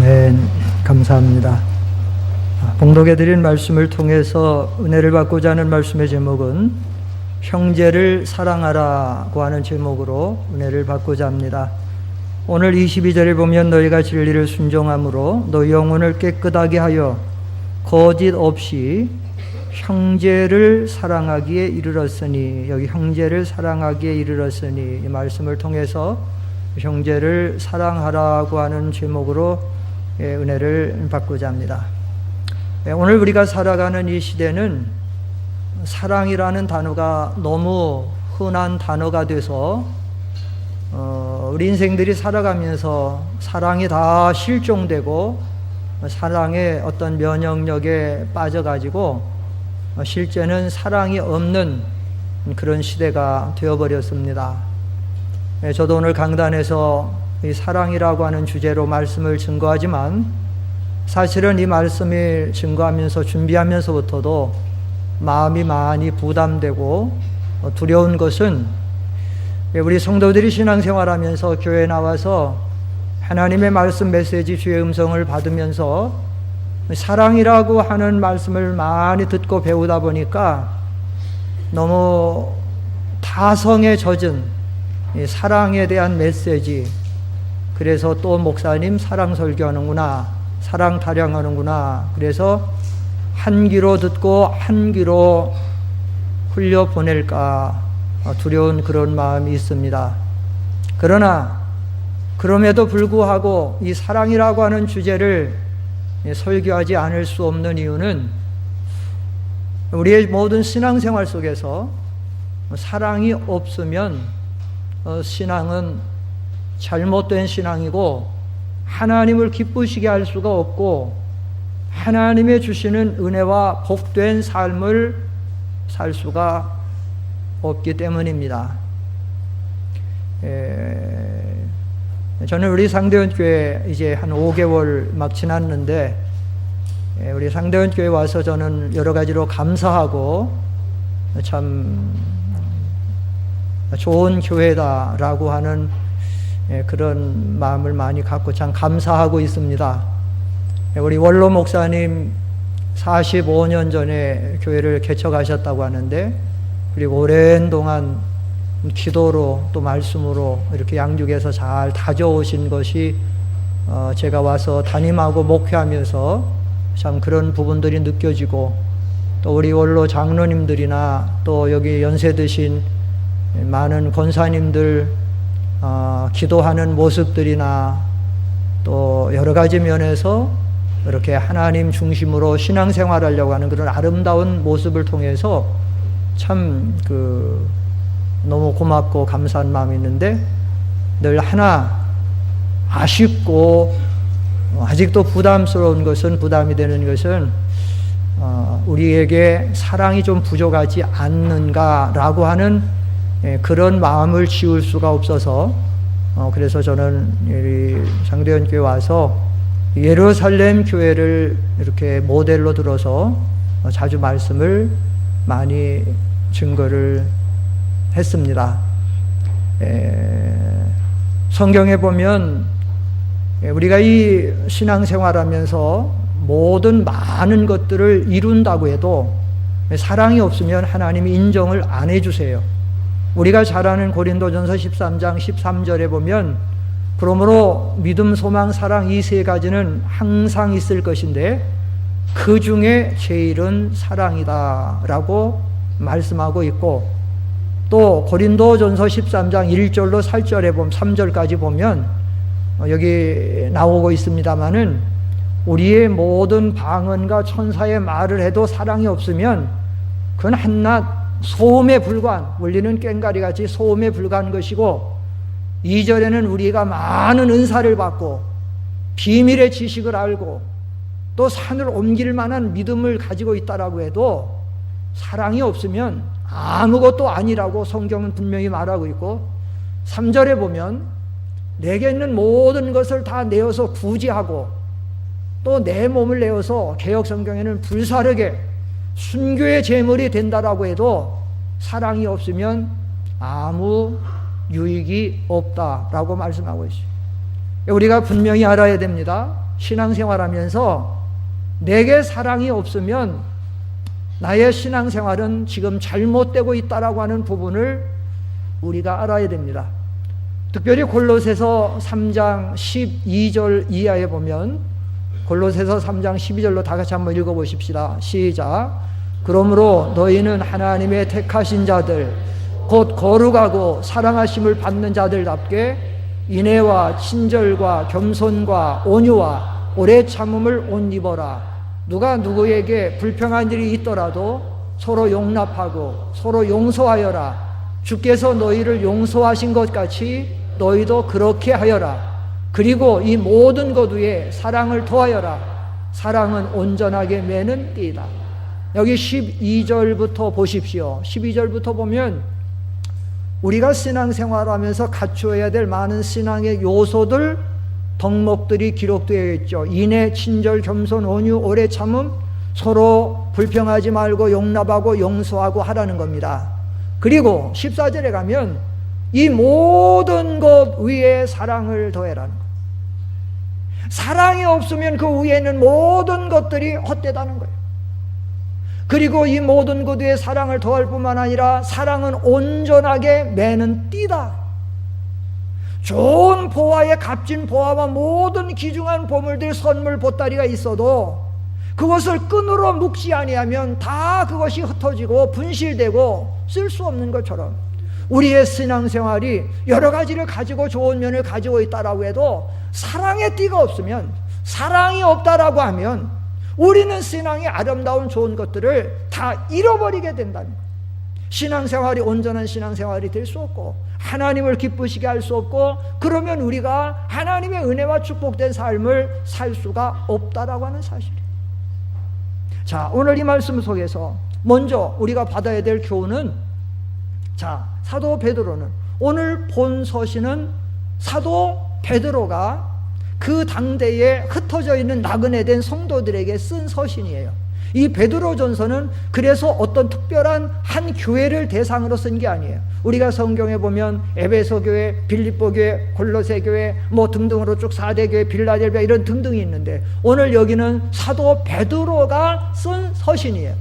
아멘. 감사합니다. 봉독해 드린 말씀을 통해서 은혜를 받고자 하는 말씀의 제목은 형제를 사랑하라고 하는 제목으로 은혜를 받고자 합니다. 오늘 22절에 보면 너희가 진리를 순종함으로 너희 영혼을 깨끗하게 하여 거짓 없이 형제를 사랑하기에 이르렀으니, 여기 형제를 사랑하기에 이르렀으니 이 말씀을 통해서 형제를 사랑하라고 하는 제목으로 은혜를 받고자 합니다. 오늘 우리가 살아가는 이 시대는 사랑이라는 단어가 너무 흔한 단어가 돼서 우리 인생들이 살아가면서 사랑이 다 실종되고 사랑의 어떤 면역력에 빠져가지고 실제는 사랑이 없는 그런 시대가 되어버렸습니다. 저도 오늘 강단에서 이 사랑이라고 하는 주제로 말씀을 증거하지만 사실은 이 말씀을 증거하면서 준비하면서부터도 마음이 많이 부담되고 두려운 것은 우리 성도들이 신앙생활하면서 교회에 나와서 하나님의 말씀 메시지 주의 음성을 받으면서 사랑이라고 하는 말씀을 많이 듣고 배우다 보니까 너무 다성에 젖은 이 사랑에 대한 메시지, 그래서 또 목사님 사랑 설교하는구나, 사랑 타령하는구나, 그래서 한 귀로 듣고 한 귀로 흘려보낼까 두려운 그런 마음이 있습니다. 그러나 그럼에도 불구하고 이 사랑이라고 하는 주제를 설교하지 않을 수 없는 이유는 우리의 모든 신앙생활 속에서 사랑이 없으면 신앙은 잘못된 신앙이고 하나님을 기쁘시게 할 수가 없고 하나님의 주시는 은혜와 복된 삶을 살 수가 없기 때문입니다. 저는 우리 상대원 교회 이제 한 5개월 막 지났는데 우리 상대원 교회 와서 저는 여러 가지로 감사하고 참 좋은 교회다라고 하는 그런 마음을 많이 갖고 참 감사하고 있습니다. 우리 원로 목사님 45년 전에 교회를 개척하셨다고 하는데, 그리고 오랜 동안 기도로 또 말씀으로 이렇게 양육해서 잘 다져오신 것이 제가 와서 담임하고 목회하면서 참 그런 부분들이 느껴지고, 또 우리 원로 장로님들이나 또 여기 연세 드신 많은 권사님들 기도하는 모습들이나 또 여러 가지 면에서 이렇게 하나님 중심으로 신앙생활하려고 하는 그런 아름다운 모습을 통해서 참 너무 고맙고 감사한 마음이 있는데, 늘 하나 아쉽고 아직도 부담이 되는 것은 우리에게 사랑이 좀 부족하지 않는가라고 하는 그런 마음을 지울 수가 없어서 그래서 저는 이 상대원 교회 와서 예루살렘 교회를 이렇게 모델로 들어서 자주 말씀을 많이 증거를 했습니다. 성경에 보면 우리가 이 신앙생활하면서 모든 많은 것들을 이룬다고 해도 사랑이 없으면 하나님이 인정을 안 해주세요. 우리가 잘 아는 고린도전서 13장 13절에 보면 그러므로 믿음, 소망, 사랑 이 세 가지는 항상 있을 것인데 그 중에 제일은 사랑이다 라고 말씀하고 있고, 또 고린도전서 13장 1절로 3절까지 보면 여기 나오고 있습니다마는 우리의 모든 방언과 천사의 말을 해도 사랑이 없으면 그건 한낱 소음에 불과한, 울리는 꽹과리같이 소음에 불과한 것이고, 2절에는 우리가 많은 은사를 받고 비밀의 지식을 알고 또 산을 옮길 만한 믿음을 가지고 있다라고 해도 사랑이 없으면 아무것도 아니라고 성경은 분명히 말하고 있고, 3절에 보면 내게 있는 모든 것을 다 내어서 구제하고 또 내 몸을 내어서 개역 성경에는 불사르게 순교의 제물이 된다라고 해도 사랑이 없으면 아무 유익이 없다라고 말씀하고 있어요. 우리가 분명히 알아야 됩니다. 신앙생활하면서 내게 사랑이 없으면 나의 신앙생활은 지금 잘못되고 있다라고 하는 부분을 우리가 알아야 됩니다. 특별히 골로새서 3장 12절 이하에 보면, 골로새서 3장 12절로 다 같이 한번 읽어보십시다. 시작. 그러므로 너희는 하나님의 택하신 자들 곧 거룩하고 사랑하심을 받는 자들답게 인애와 친절과 겸손과 온유와 오래 참음을 옷 입어라. 누가 누구에게 불평한 일이 있더라도 서로 용납하고 서로 용서하여라. 주께서 너희를 용서하신 것 같이 너희도 그렇게 하여라. 그리고 이 모든 것 위에 사랑을 더하여라. 사랑은 온전하게 매는 띠다. 여기 12절부터 보십시오. 12절부터 보면 우리가 신앙생활하면서 갖추어야 될 많은 신앙의 요소들, 덕목들이 기록되어 있죠. 인애, 친절, 겸손, 온유, 오래 참음, 서로 불평하지 말고 용납하고 용서하고 하라는 겁니다. 그리고 14절에 가면 이 모든 것 위에 사랑을 더해라는 거예요. 사랑이 없으면 그 위에는 모든 것들이 헛되다는 거예요. 그리고 이 모든 것 위에 사랑을 더할 뿐만 아니라 사랑은 온전하게 매는 띠다. 좋은 보화에 값진 보화와 모든 귀중한 보물들, 선물, 보따리가 있어도 그것을 끈으로 묶지 아니하면 다 그것이 흩어지고 분실되고 쓸 수 없는 것처럼 우리의 신앙생활이 여러 가지를 가지고 좋은 면을 가지고 있다라고 해도 사랑의 띠가 없으면, 사랑이 없다라고 하면 우리는 신앙의 아름다운 좋은 것들을 다 잃어버리게 된다는 거예요. 신앙생활이 온전한 신앙생활이 될 수 없고 하나님을 기쁘시게 할 수 없고, 그러면 우리가 하나님의 은혜와 축복된 삶을 살 수가 없다라고 하는 사실이에요. 자, 오늘 이 말씀 속에서 먼저 우리가 받아야 될 교훈은, 자, 사도 베드로는, 오늘 본 서신은 사도 베드로가 그 당대에 흩어져 있는 나그네 된 성도들에게 쓴 서신이에요. 이 베드로전서는 그래서 어떤 특별한 한 교회를 대상으로 쓴 게 아니에요. 우리가 성경에 보면 에베소 교회, 빌립보 교회, 골로새 교회 뭐 등등으로 쭉 4대 교회, 빌라델비아 이런 등등이 있는데, 오늘 여기는 사도 베드로가 쓴 서신이에요.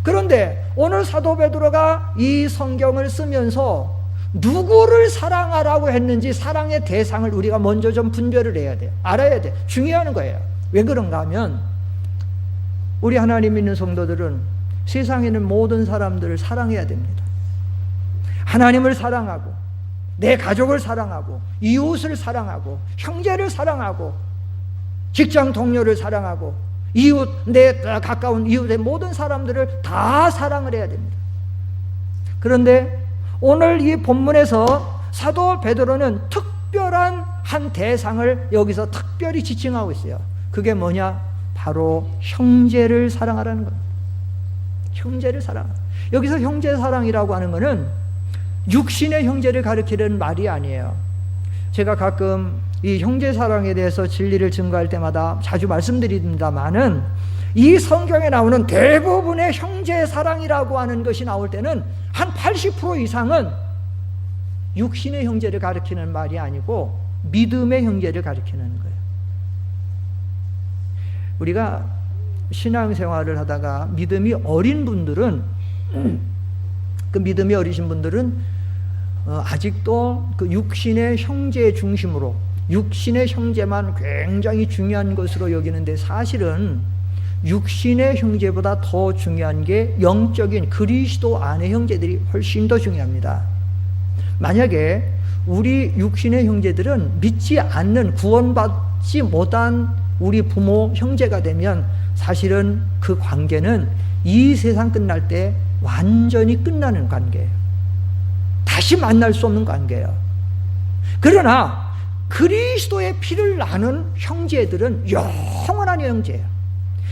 그런데 오늘 사도 베드로가 이 성경을 쓰면서 누구를 사랑하라고 했는지 사랑의 대상을 우리가 먼저 좀 분별을 해야 돼요. 알아야 돼요. 중요한 거예요. 왜 그런가 하면 우리 하나님 믿는 성도들은 세상에 있는 모든 사람들을 사랑해야 됩니다. 하나님을 사랑하고 내 가족을 사랑하고 이웃을 사랑하고 형제를 사랑하고 직장 동료를 사랑하고 이웃, 내 가까운 이웃의 모든 사람들을 다 사랑을 해야 됩니다. 그런데 오늘 이 본문에서 사도 베드로는 특별한 한 대상을 여기서 특별히 지칭하고 있어요. 그게 뭐냐? 바로 형제를 사랑하라는 겁니다. 형제를 사랑. 여기서 형제 사랑이라고 하는 것은 육신의 형제를 가리키는 말이 아니에요. 제가 가끔 이 형제 사랑에 대해서 진리를 증거할 때마다 자주 말씀드립니다만은, 이 성경에 나오는 대부분의 형제 사랑이라고 하는 것이 나올 때는 한 80% 이상은 육신의 형제를 가리키는 말이 아니고 믿음의 형제를 가리키는 거예요. 우리가 신앙생활을 하다가 믿음이 어린 분들은, 그 믿음이 어리신 분들은 아직도 그 육신의 형제 중심으로, 육신의 형제만 굉장히 중요한 것으로 여기는데, 사실은 육신의 형제보다 더 중요한 게 영적인 그리스도 안의 형제들이 훨씬 더 중요합니다. 만약에 우리 육신의 형제들은 믿지 않는, 구원받지 못한 우리 부모, 형제가 되면 사실은 그 관계는 이 세상 끝날 때 완전히 끝나는 관계예요. 다시 만날 수 없는 관계예요. 그러나 그리스도의 피를 나눈 형제들은 영원한 형제예요.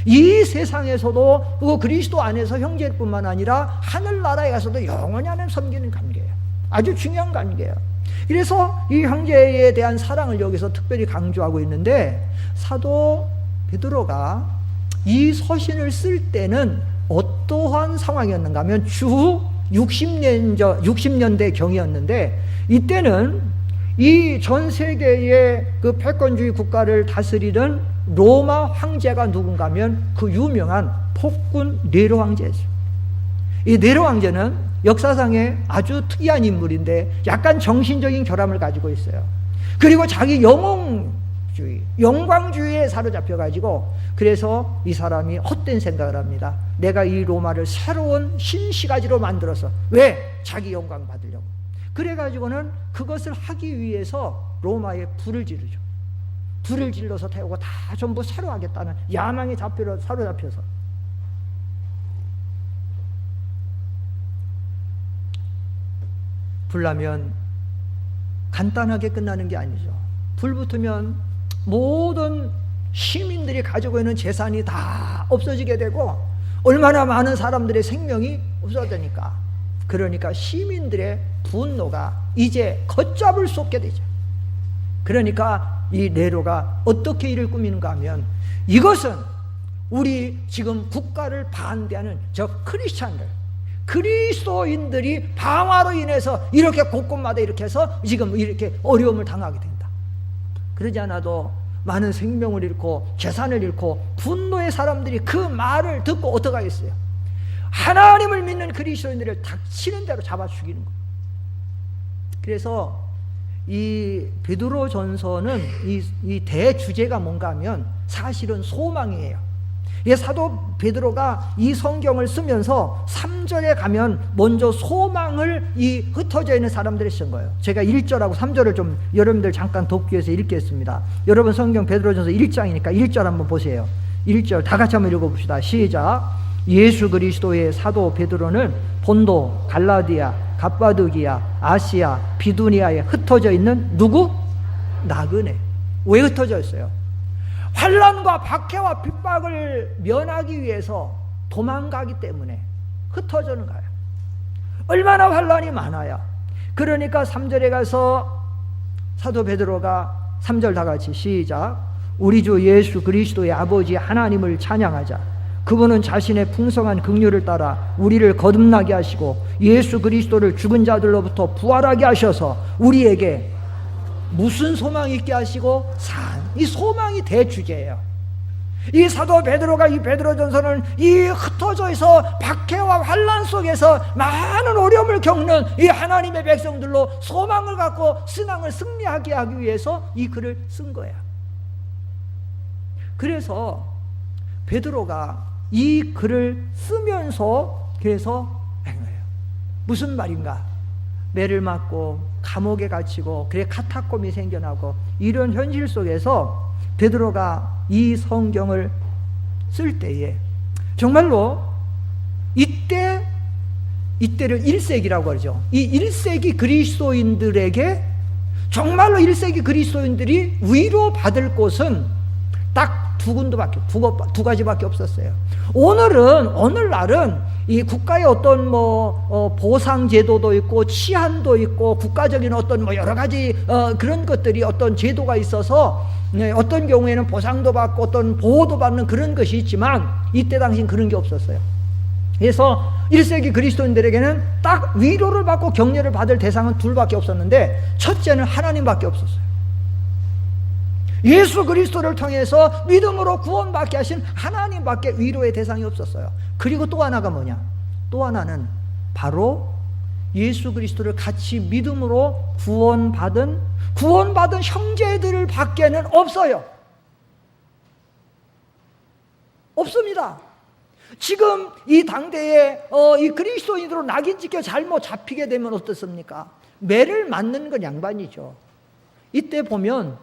이 세상에서도 그 그리스도 안에서 형제뿐만 아니라 하늘나라에 가서도 영원히 하나님 섬기는 관계예요. 아주 중요한 관계예요. 그래서 이 형제에 대한 사랑을 여기서 특별히 강조하고 있는데, 사도 베드로가 이 서신을 쓸 때는 어떠한 상황이었는가 하면 주 60년대 경이었는데, 이때는 이 전 세계의 그 패권주의 국가를 다스리던 로마 황제가 누군가 하면 그 유명한 폭군 네로 황제죠. 이 네로 황제는 역사상에 아주 특이한 인물인데 약간 정신적인 결함을 가지고 있어요. 그리고 자기 영광주의에 사로잡혀가지고, 그래서 이 사람이 헛된 생각을 합니다. 내가 이 로마를 새로운 신시가지로 만들어서, 왜? 자기 영광 받으려고. 그래가지고는 그것을 하기 위해서 로마에 불을 지르죠. 불을 질러서 태우고 다 전부 새로 하겠다는 야망에 사로잡혀서. 불나면 간단하게 끝나는 게 아니죠. 불 붙으면 모든 시민들이 가지고 있는 재산이 다 없어지게 되고, 얼마나 많은 사람들의 생명이 없어지니까. 그러니까 시민들의 분노가 이제 걷잡을 수 없게 되죠. 그러니까 이 네로가 어떻게 일을 꾸미는가 하면, 이것은 우리 지금 국가를 반대하는 저 크리스찬들, 그리스도인들이 방화로 인해서 이렇게 곳곳마다 이렇게 해서 지금 이렇게 어려움을 당하게 된다. 그러지 않아도 많은 생명을 잃고 재산을 잃고 분노의 사람들이 그 말을 듣고 어떻게 하겠어요? 하나님을 믿는 그리스도인들을 닥치는 대로 잡아 죽이는 거예요. 그래서 이 베드로전서는 이 대주제가 뭔가 하면 사실은 소망이에요. 사도 베드로가 이 성경을 쓰면서 3절에 가면 먼저 소망을 이 흩어져 있는 사람들이 쓴 거예요. 제가 1절하고 3절을 좀 여러분들 잠깐 돕기 위해서 읽겠습니다. 여러분 성경 베드로전서 1장이니까 1절 한번 보세요. 1절 다 같이 한번 읽어봅시다. 시작. 예수 그리스도의 사도 베드로는 본도, 갈라디아, 갑바도기아, 아시아, 비두니아에 흩어져 있는 누구? 나그네. 왜 흩어져 있어요? 환난과 박해와 핍박을 면하기 위해서 도망가기 때문에 흩어지는 거예요. 얼마나 환난이 많아요. 그러니까 3절에 가서 사도 베드로가 3절 다 같이 시작. 우리 주 예수 그리스도의 아버지 하나님을 찬양하자. 그분은 자신의 풍성한 긍휼을 따라 우리를 거듭나게 하시고 예수 그리스도를 죽은 자들로부터 부활하게 하셔서 우리에게 무슨 소망이 있게 하시고 이 소망이 대주제예요. 이 사도 베드로가 이 베드로전서는 이 흩어져 있어 박해와 환난 속에서 많은 어려움을 겪는 이 하나님의 백성들로 소망을 갖고 신앙을 승리하게 하기 위해서 이 글을 쓴 거야. 그래서 베드로가 이 글을 쓰면서 그래서 무슨 말인가? 매를 맞고 감옥에 갇히고 그래 카타콤이 생겨나고 이런 현실 속에서 베드로가 이 성경을 쓸 때에 정말로 이때를 1세기라고 그러죠. 이 1세기 그리스도인들에게 정말로 1세기 그리스도인들이 위로받을 곳은 딱 두 가지밖에 없었어요. 오늘날은 이 국가의 어떤 보상 제도도 있고 치안도 있고 국가적인 어떤 여러 가지 그런 것들이 어떤 제도가 있어서 어떤 경우에는 보상도 받고 어떤 보호도 받는 그런 것이 있지만 이때 당시엔 그런 게 없었어요. 그래서 1세기 그리스도인들에게는 딱 위로를 받고 격려를 받을 대상은 둘밖에 없었는데, 첫째는 하나님밖에 없었어요. 예수 그리스도를 통해서 믿음으로 구원받게 하신 하나님밖에 위로의 대상이 없었어요. 그리고 또 하나가 뭐냐? 또 하나는 바로 예수 그리스도를 같이 믿음으로 구원받은 형제들 밖에는 없어요. 없습니다. 지금 이 당대에 이 그리스도인으로 낙인 찍혀 잘못 잡히게 되면 어떻습니까? 매를 맞는 건 양반이죠. 이때 보면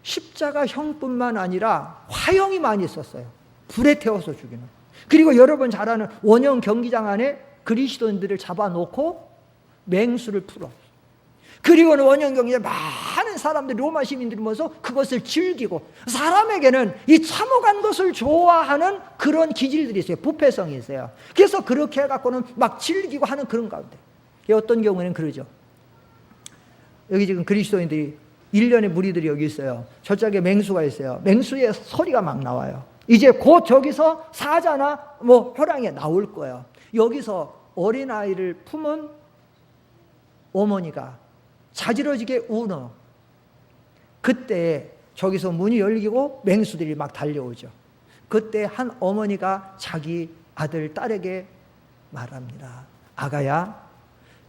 십자가형뿐만 아니라 화형이 많이 있었어요. 불에 태워서 죽이는. 그리고 여러분 잘 아는 원형 경기장 안에 그리스도인들을 잡아놓고 맹수를 풀어. 그리고는 원형 경기장에 많은 사람들이 로마 시민들이 모여서 그것을 즐기고, 사람에게는 이 참혹한 것을 좋아하는 그런 기질들이 있어요. 부패성이 있어요. 그래서 그렇게 해갖고는 막 즐기고 하는 그런 가운데 어떤 경우에는 그러죠. 여기 지금 그리스도인들이 1년의 무리들이 여기 있어요. 저쪽에 맹수가 있어요. 맹수의 소리가 막 나와요. 이제 곧 저기서 사자나 호랑이 나올 거예요. 여기서 어린아이를 품은 어머니가 자지러지게 우는, 그때 저기서 문이 열리고 맹수들이 막 달려오죠. 그때 한 어머니가 자기 아들, 딸에게 말합니다. 아가야,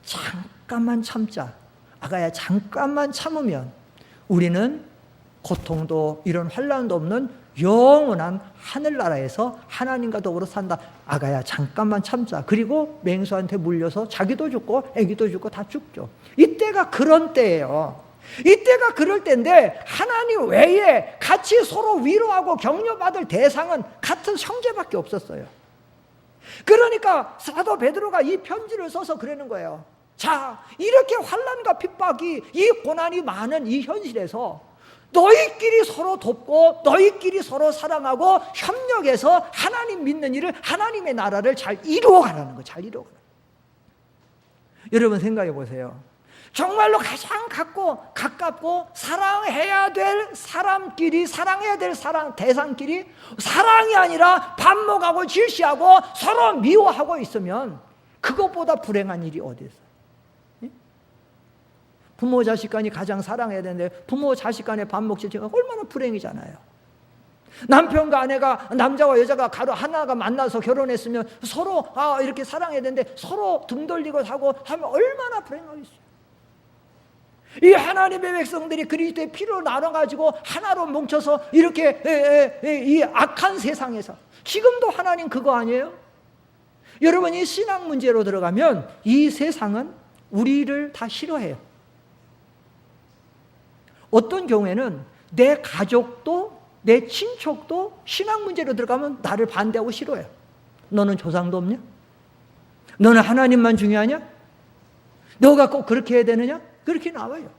잠깐만 참자. 아가야, 잠깐만 참으면 우리는 고통도 이런 환난도 없는 영원한 하늘나라에서 하나님과 더불어 산다. 아가야, 잠깐만 참자. 그리고 맹수한테 물려서 자기도 죽고 애기도 죽고 다 죽죠. 이때가 그런 때예요. 이때가 그럴 때인데 하나님 외에 같이 서로 위로하고 격려받을 대상은 같은 형제밖에 없었어요. 그러니까 사도 베드로가 이 편지를 써서 그러는 거예요. 자, 이렇게 환난과 핍박이, 이 고난이 많은 이 현실에서 너희끼리 서로 돕고 너희끼리 서로 사랑하고 협력해서 하나님 믿는 일을, 하나님의 나라를 잘 이루어가라는 거예요. 잘 이루어가라. 여러분 생각해 보세요. 정말로 가장 가깝고 사랑해야 될 사람끼리, 사랑해야 될 대상끼리 사랑이 아니라 반목하고 질시하고 서로 미워하고 있으면 그것보다 불행한 일이 어디 있어요? 부모 자식 간이 가장 사랑해야 되는데 부모 자식 간의 반목 질시가 얼마나 불행이잖아요. 남편과 아내가, 남자와 여자가 하나가 만나서 결혼했으면 서로 이렇게 사랑해야 되는데 서로 등 돌리고 하고 하면 얼마나 불행하겠어요. 이 하나님의 백성들이 그리스도의 피로 나눠가지고 하나로 뭉쳐서 이렇게 이 악한 세상에서, 지금도 하나님 그거 아니에요? 여러분, 이 신앙 문제로 들어가면 이 세상은 우리를 다 싫어해요. 어떤 경우에는 내 가족도 내 친척도 신앙 문제로 들어가면 나를 반대하고 싫어해요. 너는 조상도 없냐? 너는 하나님만 중요하냐? 너가 꼭 그렇게 해야 되느냐? 그렇게 나와요.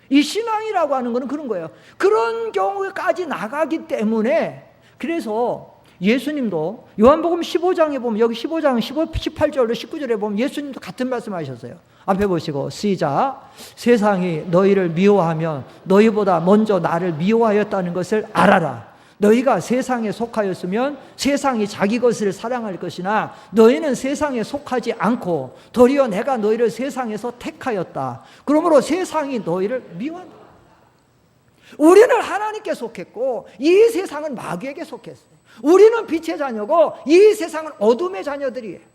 이 신앙이라고 하는 것은 그런 거예요. 그런 경우까지 나가기 때문에, 그래서 예수님도 요한복음 15장에 보면, 여기 15장 18절로 19절에 보면 예수님도 같은 말씀하셨어요. 앞에 보시고 시작. 세상이 너희를 미워하면 너희보다 먼저 나를 미워하였다는 것을 알아라. 너희가 세상에 속하였으면 세상이 자기 것을 사랑할 것이나 너희는 세상에 속하지 않고 도리어 내가 너희를 세상에서 택하였다. 그러므로 세상이 너희를 미워한다. 우리는 하나님께 속했고 이 세상은 마귀에게 속했어요. 우리는 빛의 자녀고 이 세상은 어둠의 자녀들이에요.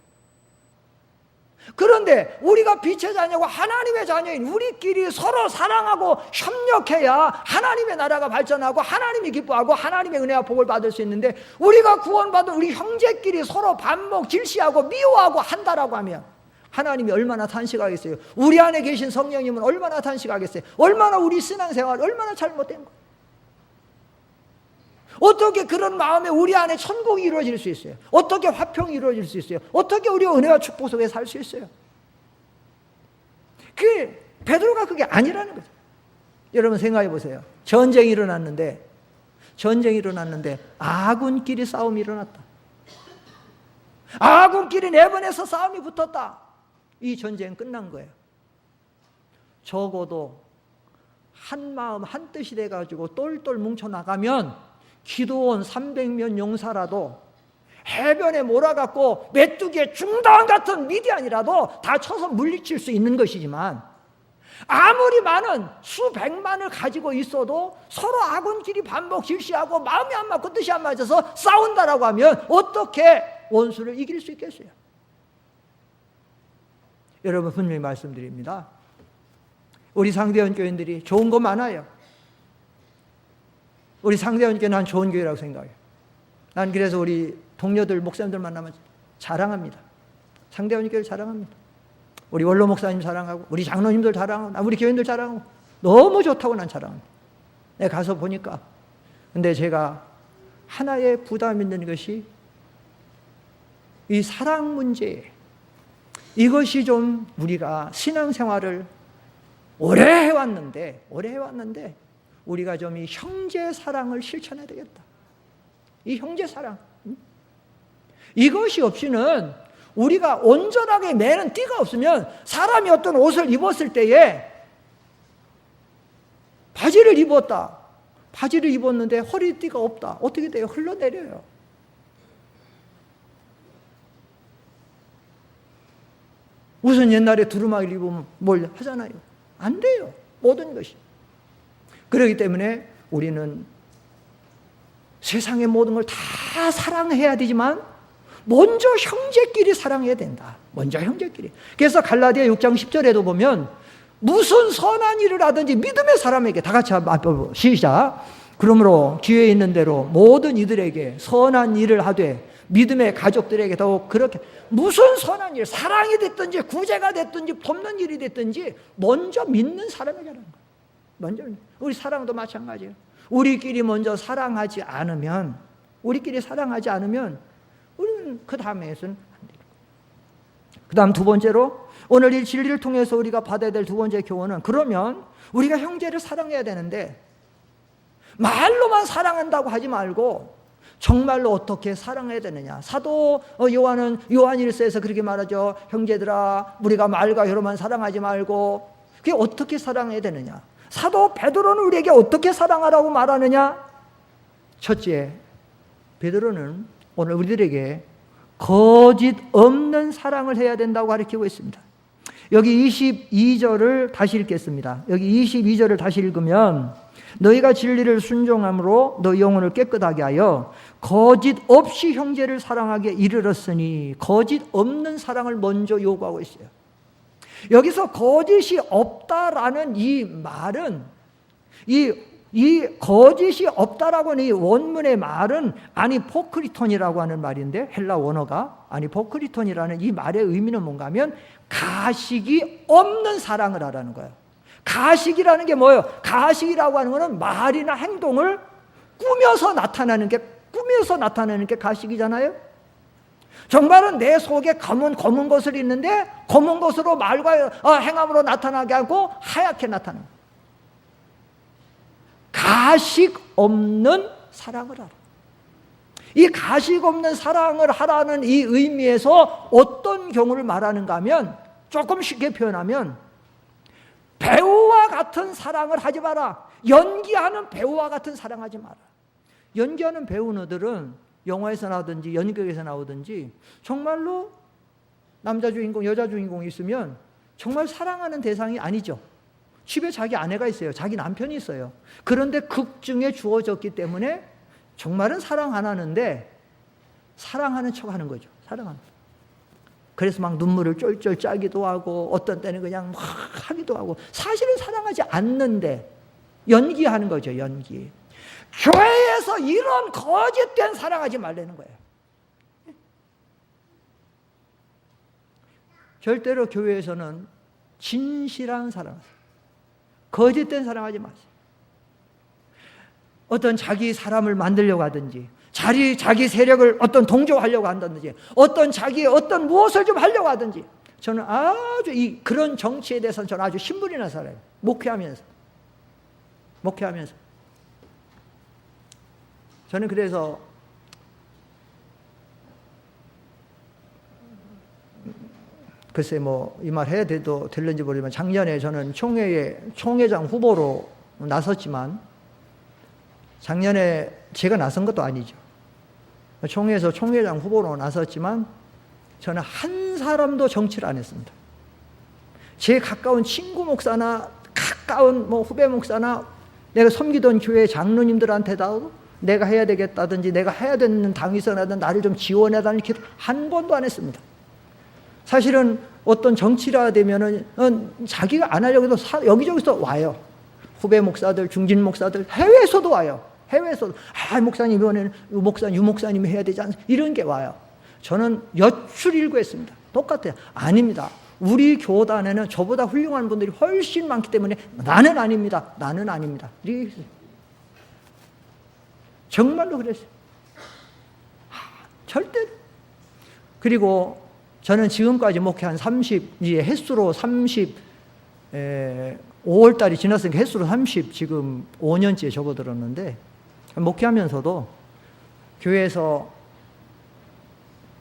그런데 우리가 빛의 자녀고 하나님의 자녀인 우리끼리 서로 사랑하고 협력해야 하나님의 나라가 발전하고 하나님이 기뻐하고 하나님의 은혜와 복을 받을 수 있는데, 우리가 구원받은 우리 형제끼리 서로 반목 질시하고 미워하고 한다라고 하면 하나님이 얼마나 탄식하겠어요? 우리 안에 계신 성령님은 얼마나 탄식하겠어요? 얼마나 우리 신앙생활 얼마나 잘못된 거예요? 어떻게 그런 마음에 우리 안에 천국이 이루어질 수 있어요? 어떻게 화평이 이루어질 수 있어요? 어떻게 우리가 은혜와 축복 속에 살 수 있어요? 베드로가 그게 아니라는 거죠. 여러분 생각해 보세요. 전쟁이 일어났는데 아군끼리 싸움이 일어났다. 아군끼리 네 번에서 싸움이 붙었다. 이 전쟁은 끝난 거예요. 적어도 한 마음 한 뜻이 돼가지고 똘똘 뭉쳐나가면 기도원 300명 용사라도 해변에 몰아갖고 메뚜기의 중단 같은 미디안이라도 다 쳐서 물리칠 수 있는 것이지만, 아무리 많은 수백만을 가지고 있어도 서로 아군끼리 반복 질시하고 마음이 안 맞고 뜻이 안 맞아서 싸운다라고 하면 어떻게 원수를 이길 수 있겠어요? 여러분 분명히 말씀드립니다. 우리 상대원 교인들이 좋은 거 많아요. 우리 상대원 교회 난 좋은 교회라고 생각해요. 난 그래서 우리 동료들 목사님들 만나면 자랑합니다. 상대원 교회를 자랑합니다. 우리 원로 목사님 자랑하고 우리 장로님들 자랑하고 우리 교인들 자랑하고 너무 좋다고 난 자랑합니다. 내가 가서 보니까. 근데 제가 하나의 부담 있는 것이 이 사랑 문제, 이것이 좀 우리가 신앙생활을 오래 해왔는데 우리가 좀 이 형제 사랑을 실천해야 되겠다. 이 형제 사랑, 이것이 없이는 우리가 온전하게 매는 띠가 없으면, 사람이 어떤 옷을 입었을 때에 바지를 입었는데 허리띠가 없다. 어떻게 돼요? 흘러내려요. 우선 옛날에 두루마기를 입으면 뭘 하잖아요. 안 돼요. 모든 것이. 그렇기 때문에 우리는 세상의 모든 걸 다 사랑해야 되지만 먼저 형제끼리 사랑해야 된다. 먼저 형제끼리. 그래서 갈라디아 6장 10절에도 보면 무슨 선한 일을 하든지 믿음의 사람에게, 다 같이 한번 시작. 그러므로 기회 있는 대로 모든 이들에게 선한 일을 하되 믿음의 가족들에게 더욱 그렇게, 무슨 선한 일, 사랑이 됐든지 구제가 됐든지 돕는 일이 됐든지 먼저 믿는 사람에게 하는 거예요. 먼저. 우리 사랑도 마찬가지예요. 우리끼리 먼저 사랑하지 않으면, 우리는 그 다음에서는 안 돼요. 그 다음 두 번째로, 오늘 이 진리를 통해서 우리가 받아야 될 두 번째 교훈은, 그러면 우리가 형제를 사랑해야 되는데 말로만 사랑한다고 하지 말고 정말로 어떻게 사랑해야 되느냐. 사도 요한은 요한일서에서 그렇게 말하죠. 형제들아, 우리가 말과 혀로만 사랑하지 말고, 그게 어떻게 사랑해야 되느냐. 사도 베드로는 우리에게 어떻게 사랑하라고 말하느냐. 첫째, 베드로는 오늘 우리들에게 거짓 없는 사랑을 해야 된다고 가르치고 있습니다. 여기 22절을 다시 읽겠습니다. 여기 22절을 다시 읽으면, 너희가 진리를 순종함으로 너희 영혼을 깨끗하게 하여 거짓 없이 형제를 사랑하게 이르렀으니, 거짓 없는 사랑을 먼저 요구하고 있어요. 여기서 거짓이 없다라는 이 말은, 이 거짓이 없다라고 하는 이 원문의 말은 아니포크리톤이라고 하는 말인데, 헬라 원어가 아니포크리톤이라는 이 말의 의미는 뭔가 하면 가식이 없는 사랑을 하라는 거예요. 가식이라는 게 뭐예요? 가식이라고 하는 거는 말이나 행동을 꾸며서 나타내는 게 가식이잖아요. 정말은 내 속에 검은 것을 있는데 검은 것으로 말과 행함으로 나타나게 하고 하얗게 나타나는, 가식 없는 사랑을 하라. 이 가식 없는 사랑을 하라는 이 의미에서 어떤 경우를 말하는가 하면, 조금 쉽게 표현하면 배우와 같은 사랑을 하지 마라. 연기하는 배우와 같은 사랑하지 마라. 연기하는 배우들은 영화에서 나오든지 연극에서 나오든지 정말로 남자 주인공, 여자 주인공이 있으면 정말 사랑하는 대상이 아니죠. 집에 자기 아내가 있어요. 자기 남편이 있어요. 그런데 극 중에 주어졌기 때문에 정말은 사랑 안 하는데 사랑하는 척 하는 거죠. 사랑하는. 그래서 막 눈물을 쫄쫄 짜기도 하고 어떤 때는 그냥 막 하기도 하고, 사실은 사랑하지 않는데 연기하는 거죠. 연기. 교회에서 이런 거짓된 사랑하지 말라는 거예요. 절대로 교회에서는 진실한 사랑, 거짓된 사랑하지 마세요. 어떤 자기 사람을 만들려고 하든지, 자기 세력을 어떤 동조하려고 한다든지, 어떤 자기의 어떤 무엇을 좀 하려고 하든지, 저는 아주 그런 정치에 대해서는 저는 아주 신분이 나 살아요. 목회하면서. 저는 그래서 글쎄 이 말 해야 될는지 모르지만, 작년에 저는 총회장 후보로 나섰지만, 작년에 제가 나선 것도 아니죠. 총회에서 총회장 후보로 나섰지만 저는 한 사람도 정치를 안 했습니다. 제 가까운 친구 목사나 가까운 후배 목사나 내가 섬기던 교회 장로님들한테도 내가 해야 되겠다든지 내가 해야 되는 당위선하든 나를 좀 지원해달라는 기도 한 번도 안 했습니다. 사실은 어떤 정치라 되면은 자기가 안 하려고 해도 여기저기서 와요. 후배 목사들, 중진 목사들, 해외에서도 와요. 해외에서도 목사님 이번에는 유 목사님이 해야 되지 않습니까? 이런 게 와요. 저는 여출일구했습니다. 똑같아요. 아닙니다. 우리 교단에는 저보다 훌륭한 분들이 훨씬 많기 때문에 나는 아닙니다. 정말로 그랬어요. 절대로. 그리고 저는 지금까지 목회한 이제 횟수로 5월달이 지났으니까 횟수로 30, 지금 5년째 접어들었는데, 목회하면서도 교회에서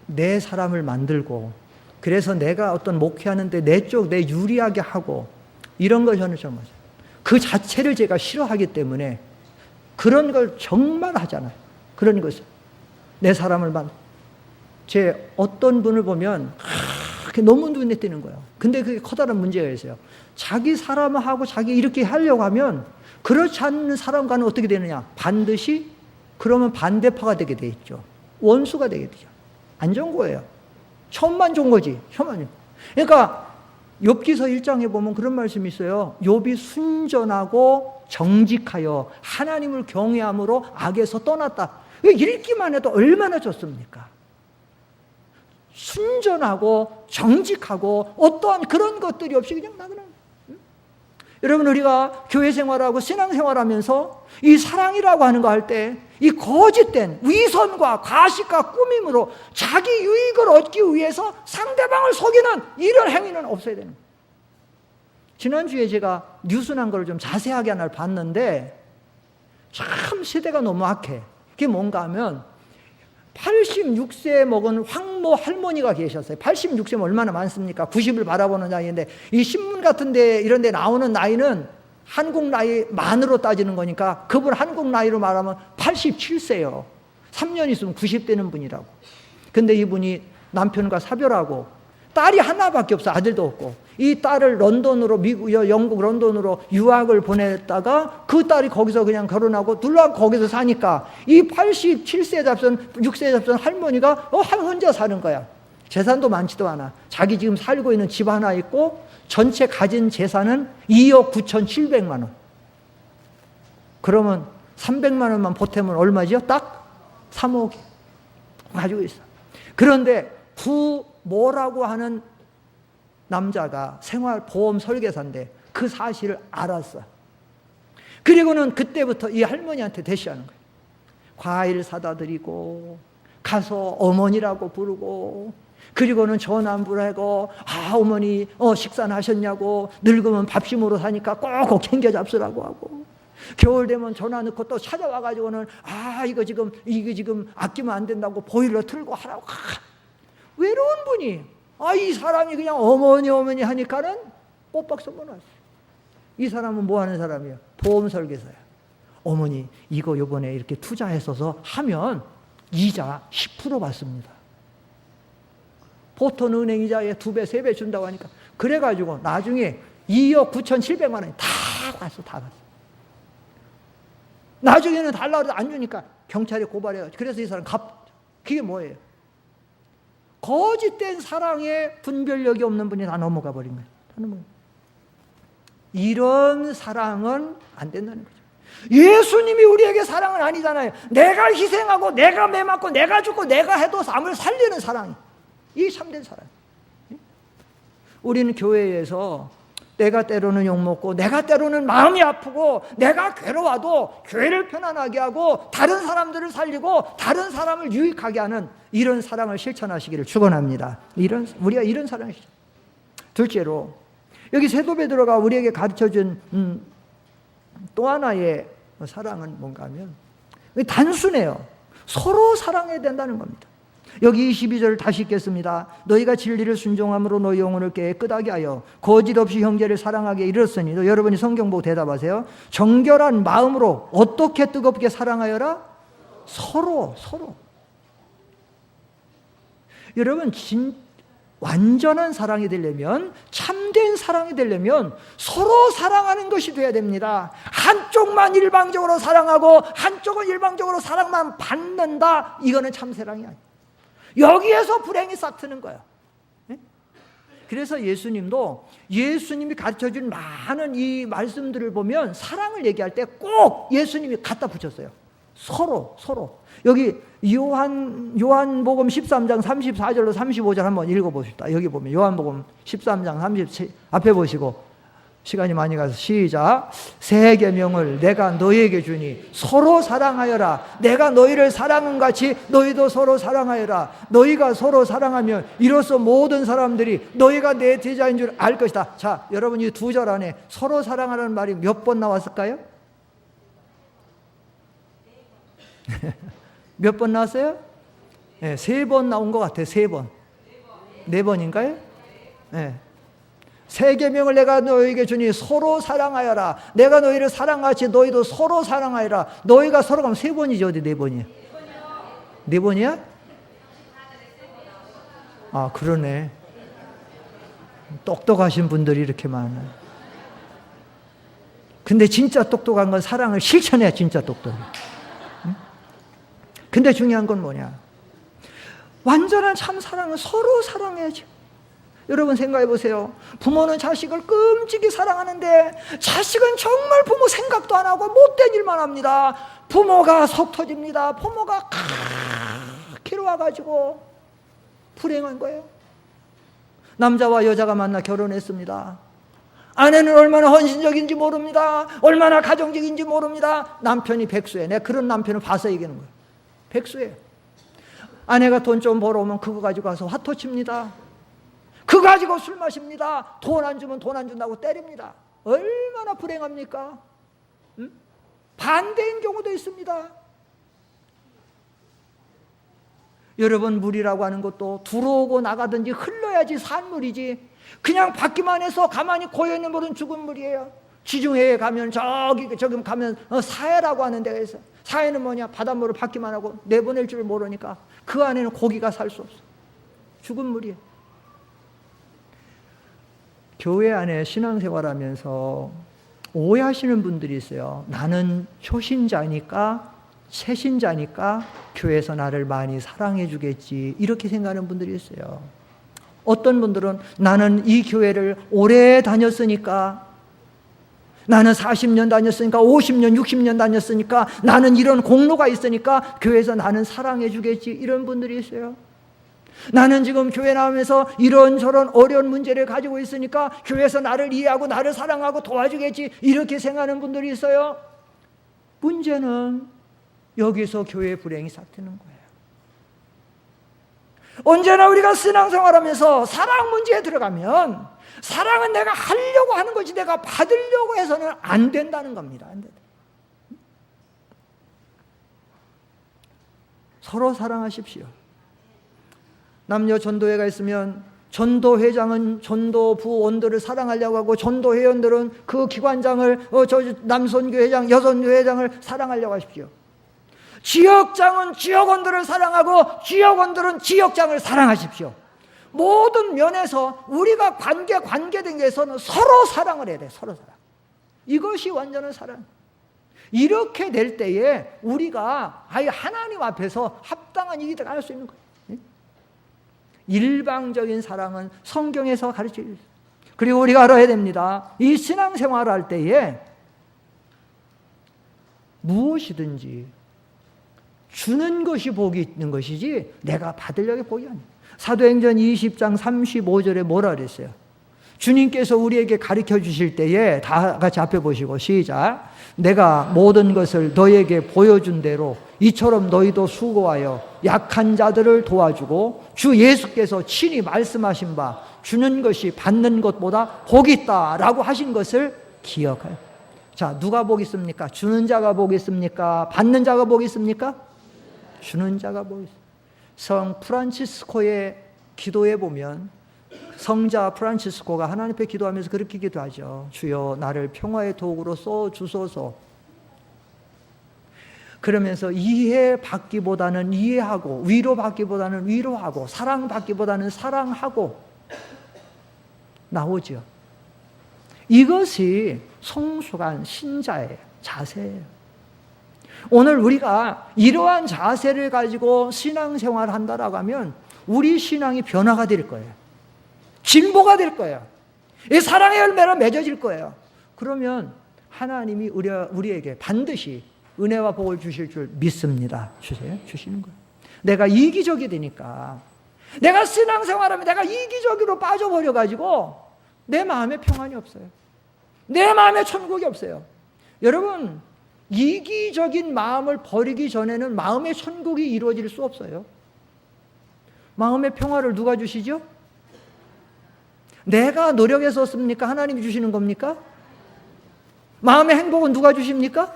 내 사람을 만들고, 그래서 내가 어떤 목회하는데 내 유리하게 하고, 이런 걸 저는 정말 그 자체를 제가 싫어하기 때문에 그런 걸 정말 하잖아요. 그런 것을 내 사람을 제 어떤 분을 보면 그게 너무 눈에 띄는 거예요. 근데 그게 커다란 문제가 있어요. 자기 사람하고 자기 이렇게 하려고 하면 그렇지 않는 사람과는 어떻게 되느냐? 반드시 그러면 반대파가 되게 돼 있죠. 원수가 되게 되죠. 안 좋은 거예요. 처음만 좋은 거지. 처음만. 그러니까 욥기서 1장에 보면 그런 말씀이 있어요. 욥이 순전하고 정직하여 하나님을 경외함으로 악에서 떠났다. 읽기만 해도 얼마나 좋습니까? 순전하고 정직하고 어떠한 그런 것들이 없이 그냥 나그네. 여러분, 우리가 교회 생활하고 신앙 생활하면서 이 사랑이라고 하는 거 할 때 이 거짓된 위선과 과식과 꾸밈으로 자기 유익을 얻기 위해서 상대방을 속이는 이런 행위는 없어야 되는 거예요. 지난주에 제가 뉴스 난 걸 좀 자세하게 하나를 봤는데 참 시대가 너무 악해. 그게 뭔가 하면 86세 먹은 황모 할머니가 계셨어요. 86세면 얼마나 많습니까? 90을 바라보는 나이인데 이 신문 같은 데 이런 데 나오는 나이는 한국 나이 만으로 따지는 거니까 그분 한국 나이로 말하면 87세예요. 3년 있으면 90 되는 분이라고. 근데 이분이 남편과 사별하고 딸이 하나밖에 없어. 아들도 없고. 이 딸을 런던으로 미국, 영국 런던으로 유학을 보냈다가 그 딸이 거기서 그냥 결혼하고 둘러 거기서 사니까 이 87세 잡선 6세 잡선 할머니가 혼자 사는 거야. 재산도 많지도 않아. 자기 지금 살고 있는 집 하나 있고 전체 가진 재산은 2억 9,700만 원. 그러면 300만 원만 보태면 얼마지요? 딱 3억이 가지고 있어. 그런데 뭐라고 하는 남자가 생활보험 설계사인데 그 사실을 알았어. 그리고는 그때부터 이 할머니한테 대시하는 거예요. 과일 사다 드리고 가서 어머니라고 부르고 그리고는 전화 안 부르고 어머니 식사는 하셨냐고 늙으면 밥심으로 사니까 꼭꼭 챙겨 잡수라고 하고 겨울 되면 전화 넣고 또 찾아와가지고는 이거 지금 아끼면 안 된다고 보일러 틀고 하라고. 외로운 분이 이 사람이 그냥 어머니 하니까는 뽀박 쏘고났어요. 이 사람은 뭐 하는 사람이야? 보험 설계사야. 어머니 이거 요번에 이렇게 투자했어서 하면 이자 10% 받습니다. 보통 은행 이자에 2배, 3배 준다고 하니까 그래가지고 나중에 2억 9,700만 원이 다 갔어. 나중에는 달라도 안 주니까 경찰에 고발해요. 그래서 이 사람 그게 뭐예요? 거짓된 사랑에 분별력이 없는 분이 다 넘어가 버린 거예요. 이런 사랑은 안 된다는 거죠. 예수님이 우리에게 사랑은 아니잖아요. 내가 희생하고 내가 매 맞고 내가 죽고 내가 해도 남을 살리는 사랑이 이 참된 사랑. 우리는 교회에서 내가 때로는 욕먹고 내가 때로는 마음이 아프고 내가 괴로워도 교회를 편안하게 하고 다른 사람들을 살리고 다른 사람을 유익하게 하는 이런 사랑을 실천하시기를 축원합니다. 우리가 이런 사랑을 실천. 둘째로 여기 사도 베드로가 우리에게 가르쳐준 또 하나의 사랑은 뭔가 하면 단순해요. 서로 사랑해야 된다는 겁니다. 여기 22절 다시 읽겠습니다. 너희가 진리를 순종함으로 너희 영혼을 깨끗하게 하여 거짓 없이 형제를 사랑하게 이르렀으니 여러분이 성경 보고 대답하세요. 정결한 마음으로 어떻게 뜨겁게 사랑하여라? 서로. 여러분 완전한 사랑이 되려면 참된 사랑이 되려면 서로 사랑하는 것이 돼야 됩니다. 한쪽만 일방적으로 사랑하고 한쪽은 일방적으로 사랑만 받는다. 이거는 참사랑이 아니에요. 여기에서 불행이 싹 트는 거야. 그래서 예수님이 가르쳐준 많은 이 말씀들을 보면 사랑을 얘기할 때 꼭 예수님이 갖다 붙였어요. 서로. 여기 요한복음 13장 34절로 35절 한번 읽어보십시다. 여기 보면 요한복음 13장 37 앞에 보시고 시간이 많이 가서 시작. 새 계명을 내가 너희에게 주니 서로 사랑하여라. 내가 너희를 사랑한 같이 너희도 서로 사랑하여라. 너희가 서로 사랑하면 이로써 모든 사람들이 너희가 내 제자인 줄 알 것이다. 자, 여러분 이 두 절 안에 서로 사랑하라는 말이 몇 번 나왔을까요? 몇 번 나왔어요? 네, 3번 나온 것 같아요. 3번. 4번인가요? 네. 새 계명을 내가 너희에게 주니 서로 사랑하여라. 내가 너희를 사랑같이 너희도 서로 사랑하여라. 너희가 서로 가면 3번이지 어디 4번이야? 4번이야? 그러네. 똑똑하신 분들이 이렇게 많아요. 근데 진짜 똑똑한 건 사랑을 실천해야 진짜 똑똑해. 응? 근데 중요한 건 뭐냐? 완전한 참 사랑은 서로 사랑해야지. 여러분 생각해 보세요. 부모는 자식을 끔찍이 사랑하는데 자식은 정말 부모 생각도 안 하고 못된 일만 합니다. 부모가 속 터집니다. 부모가 키로 와가지고 불행한 거예요. 남자와 여자가 만나 결혼했습니다. 아내는 얼마나 헌신적인지 모릅니다. 얼마나 가정적인지 모릅니다. 남편이 백수예요. 내가 그런 남편을 봐서 얘기하는 거예요. 백수예요. 아내가 돈 좀 벌어오면 그거 가지고 가서 화토 칩니다. 그거 가지고 술 마십니다. 돈 안 주면 돈 안 준다고 때립니다. 얼마나 불행합니까? 응? 반대인 경우도 있습니다. 여러분, 물이라고 하는 것도 들어오고 나가든지 흘러야지 산 물이지, 그냥 받기만 해서 가만히 고여있는 물은 죽은 물이에요. 지중해에 가면 저기 가면 사해라고 하는 데가 있어요. 사해는 뭐냐? 바닷물을 받기만 하고 내보낼 줄 모르니까 그 안에는 고기가 살 수 없어. 죽은 물이에요. 교회 안에 신앙생활하면서 오해하시는 분들이 있어요. 나는 초신자니까, 새신자니까 교회에서 나를 많이 사랑해 주겠지, 이렇게 생각하는 분들이 있어요. 어떤 분들은 나는 이 교회를 오래 다녔으니까, 나는 40년 다녔으니까, 50년, 60년 다녔으니까, 나는 이런 공로가 있으니까 교회에서 나는 사랑해 주겠지, 이런 분들이 있어요. 나는 지금 교회 나오면서 이런저런 어려운 문제를 가지고 있으니까 교회에서 나를 이해하고 나를 사랑하고 도와주겠지, 이렇게 생각하는 분들이 있어요. 문제는 여기서 교회의 불행이 싹트는 거예요. 언제나 우리가 신앙생활하면서 사랑 문제에 들어가면 사랑은 내가 하려고 하는 거지 내가 받으려고 해서는 안 된다는 겁니다. 안 된다. 서로 사랑하십시오. 남녀 전도회가 있으면 전도회장은 전도부원들을 사랑하려고 하고, 전도회원들은 그 기관장을, 남선교회장, 여선교회장을 사랑하려고 하십시오. 지역장은 지역원들을 사랑하고, 지역원들은 지역장을 사랑하십시오. 모든 면에서 우리가 관계된 게서는 서로 사랑을 해야 돼. 서로 사랑. 이것이 완전한 사랑. 이렇게 될 때에 우리가 아예 하나님 앞에서 합당한 일이 할 수 있는 거예요. 일방적인 사랑은 성경에서 가르치고 있어요. 그리고 우리가 알아야 됩니다. 이 신앙생활을 할 때에 무엇이든지 주는 것이 복이 있는 것이지 내가 받으려고 복이 아니에요. 사도행전 20장 35절에 뭐라 그랬어요? 주님께서 우리에게 가르쳐 주실 때에 다 같이 앞에 보시고 시작. 내가 모든 것을 너에게 보여준 대로 이처럼 너희도 수고하여 약한 자들을 도와주고 주 예수께서 친히 말씀하신 바 주는 것이 받는 것보다 복이 있다라고 하신 것을 기억하여. 자, 누가 복이 있습니까? 주는 자가 복이 있습니까? 받는 자가 복이 있습니까? 주는 자가 복이 있습니다. 성 프란치스코의 기도에 보면 성자 프란치스코가 하나님 앞에 기도하면서 그렇게 기도하죠. 주여 나를 평화의 도구로 써 주소서. 그러면서 이해받기보다는 이해하고, 위로받기보다는 위로하고, 사랑받기보다는 사랑하고 나오죠. 이것이 성숙한 신자의 자세예요. 오늘 우리가 이러한 자세를 가지고 신앙생활을 한다라고 하면 우리 신앙이 변화가 될 거예요. 진보가 될 거예요. 이 사랑의 열매로 맺어질 거예요. 그러면 하나님이 우리에게 반드시 은혜와 복을 주실 줄 믿습니다. 주시는 거예요. 내가 이기적이 되니까, 내가 신앙생활하면 내가 이기적으로 빠져버려가지고 내 마음에 평안이 없어요. 내 마음에 천국이 없어요. 여러분, 이기적인 마음을 버리기 전에는 마음의 천국이 이루어질 수 없어요. 마음의 평화를 누가 주시죠? 내가 노력해서 씁니까? 하나님이 주시는 겁니까? 마음의 행복은 누가 주십니까?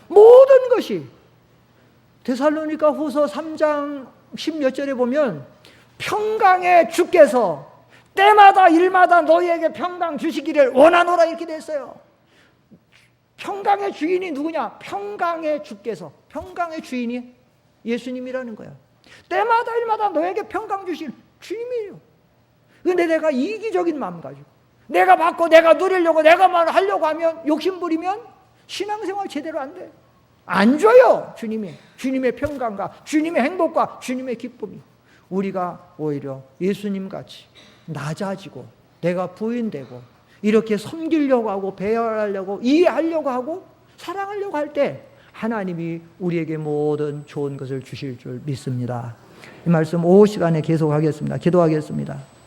모든 것이. 데살로니가 후서 3장 10몇 절에 보면 평강의 주께서 때마다 일마다 너희에게 평강 주시기를 원하노라, 이렇게 돼 있어요. 평강의 주인이 누구냐? 평강의 주께서. 평강의 주인이 예수님이라는 거예요. 때마다 일마다 너에게 평강 주신 주님이에요. 근데 내가 이기적인 마음 가지고 내가 받고 내가 누리려고 내가만 하려고 하면 욕심 부리면 신앙생활 제대로 안 돼. 안 줘요. 주님의 평강과 주님의 행복과 주님의 기쁨이. 우리가 오히려 예수님같이 낮아지고 내가 부인되고 이렇게 섬기려고 하고 배려하려고 이해하려고 하고 사랑하려고 할 때 하나님이 우리에게 모든 좋은 것을 주실 줄 믿습니다. 이 말씀 오후 시간에 계속하겠습니다. 기도하겠습니다.